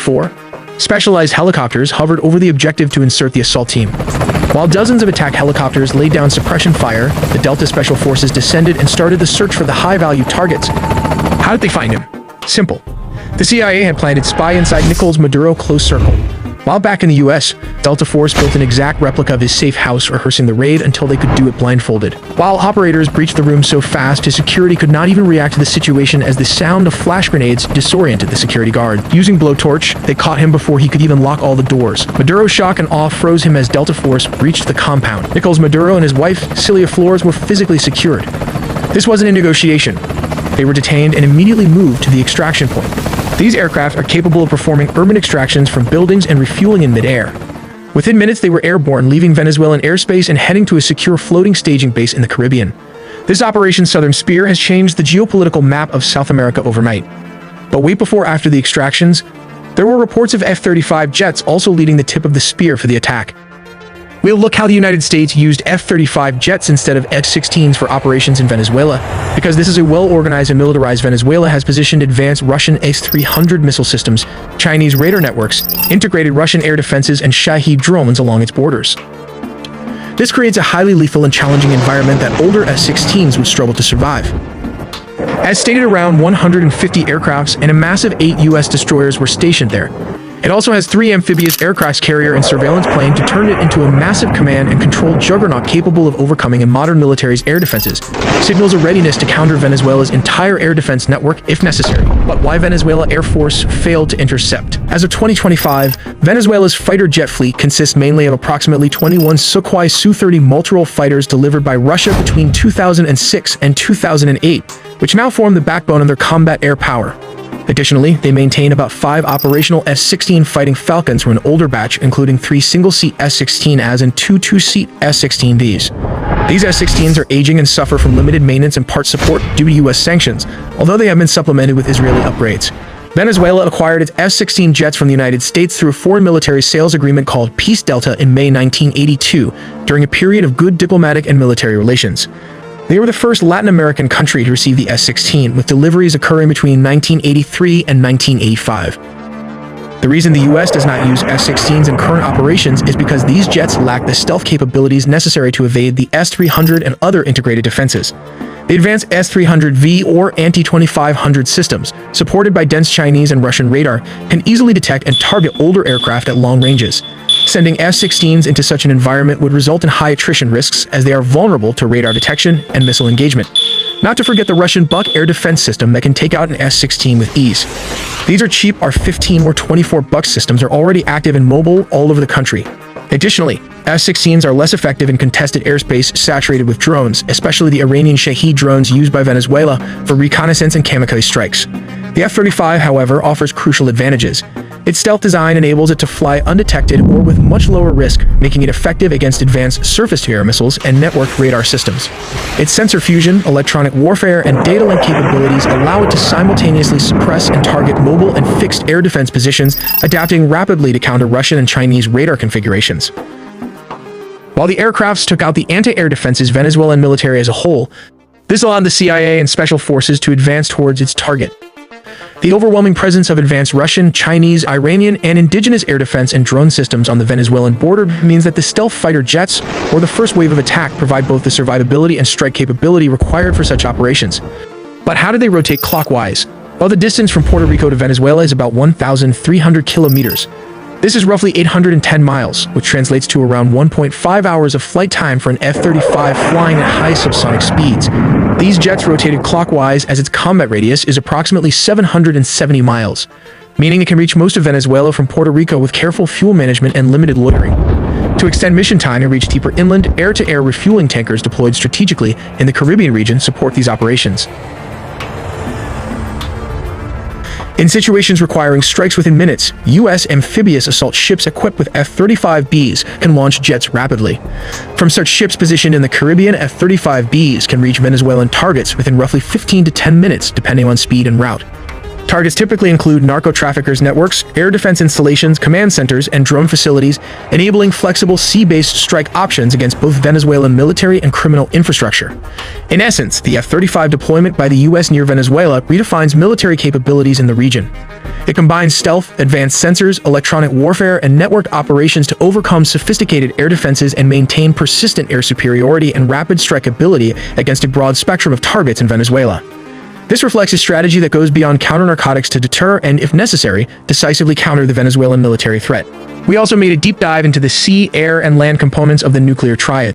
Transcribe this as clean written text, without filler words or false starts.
4. Specialized helicopters hovered over the objective to insert the assault team. While dozens of attack helicopters laid down suppression fire, the Delta Special Forces descended and started the search for the high-value targets. How did they find him? Simple. The CIA had planted spy inside Nicolás Maduro's close circle. While back in the US, Delta Force built an exact replica of his safe house, rehearsing the raid until they could do it blindfolded. While operators breached the room so fast, his security could not even react to the situation as the sound of flash grenades disoriented the security guard. Using blowtorch, they caught him before he could even lock all the doors. Maduro's shock and awe froze him as Delta Force breached the compound. Nicolás Maduro and his wife, Celia Flores, were physically secured. This wasn't a negotiation. They were detained and immediately moved to the extraction point. These aircraft are capable of performing urban extractions from buildings and refueling in midair. Within minutes, they were airborne, leaving Venezuelan airspace and heading to a secure floating staging base in the Caribbean. This Operation Southern Spear has changed the geopolitical map of South America overnight. But wait before after the extractions, there were reports of F-35 jets also leading the tip of the spear for the attack. We'll look how the United States used F-35 jets instead of F-16s for operations in Venezuela, because this is a well-organized and militarized Venezuela has positioned advanced Russian S-300 missile systems, Chinese radar networks, integrated Russian air defenses, and Shahed drones along its borders. This creates a highly lethal and challenging environment that older S-16s would struggle to survive. As stated, around 150 aircrafts and a massive 8 U.S. destroyers were stationed there. It also has 3 amphibious aircraft carrier and surveillance plane to turn it into a massive command and control juggernaut capable of overcoming a modern military's air defenses. Signals a readiness to counter Venezuela's entire air defense network if necessary. But why Venezuela Air Force failed to intercept? As of 2025, Venezuela's fighter jet fleet consists mainly of approximately 21 Sukhoi Su-30 multirole fighters delivered by Russia between 2006 and 2008, which now form the backbone of their combat air power. Additionally, they maintain about 5 operational S-16 Fighting Falcons from an older batch, including 3 single-seat S-16As and 2 two-seat S-16Vs. These S-16s are aging and suffer from limited maintenance and part support due to U.S. sanctions, although they have been supplemented with Israeli upgrades. Venezuela acquired its F-16 jets from the United States through a foreign military sales agreement called Peace Delta in May 1982, during a period of good diplomatic and military relations. They were the first Latin American country to receive the S-16, with deliveries occurring between 1983 and 1985. The reason the U.S. does not use S-16s in current operations is because these jets lack the stealth capabilities necessary to evade the S-300 and other integrated defenses. The advanced S-300V or Anti-2500 systems, supported by dense Chinese and Russian radar, can easily detect and target older aircraft at long ranges. Sending F-16s into such an environment would result in high attrition risks, as they are vulnerable to radar detection and missile engagement. Not to forget the Russian Buk air defense system that can take out an S-16 with ease. These are cheap R-15 or 24 Buk systems are already active and mobile all over the country. Additionally, F-16s are less effective in contested airspace saturated with drones, especially the Iranian Shahed drones used by Venezuela for reconnaissance and kamikaze strikes. The F-35, however, offers crucial advantages. Its stealth design enables it to fly undetected or with much lower risk, making it effective against advanced surface-to-air missiles and networked radar systems. Its sensor fusion, electronic warfare, and data link capabilities allow it to simultaneously suppress and target mobile and fixed air defense positions, adapting rapidly to counter Russian and Chinese radar configurations. While the aircrafts took out the anti-air defenses Venezuelan military as a whole, this allowed the CIA and special forces to advance towards its target. The overwhelming presence of advanced Russian, Chinese, Iranian, and indigenous air defense and drone systems on the Venezuelan border means that the stealth fighter jets, or the first wave of attack, provide both the survivability and strike capability required for such operations. But how do they rotate clockwise? Well, the distance from Puerto Rico to Venezuela is about 1,300 kilometers. This is roughly 810 miles, which translates to around 1.5 hours of flight time for an F-35 flying at high subsonic speeds. These jets rotated clockwise as its combat radius is approximately 770 miles, meaning it can reach most of Venezuela from Puerto Rico with careful fuel management and limited loitering. To extend mission time and reach deeper inland, air-to-air refueling tankers deployed strategically in the Caribbean region support these operations. In situations requiring strikes within minutes, U.S. amphibious assault ships equipped with F-35Bs can launch jets rapidly. From such ships positioned in the Caribbean, F-35Bs can reach Venezuelan targets within roughly 15 to 10 minutes, depending on speed and route. Targets typically include narco-traffickers' networks, air defense installations, command centers, and drone facilities, enabling flexible sea-based strike options against both Venezuelan military and criminal infrastructure. In essence, the F-35 deployment by the U.S. near Venezuela redefines military capabilities in the region. It combines stealth, advanced sensors, electronic warfare, and networked operations to overcome sophisticated air defenses and maintain persistent air superiority and rapid strike ability against a broad spectrum of targets in Venezuela. This reflects a strategy that goes beyond counter-narcotics to deter and, if necessary, decisively counter the Venezuelan military threat. We also made a deep dive into the sea, air, and land components of the nuclear triad.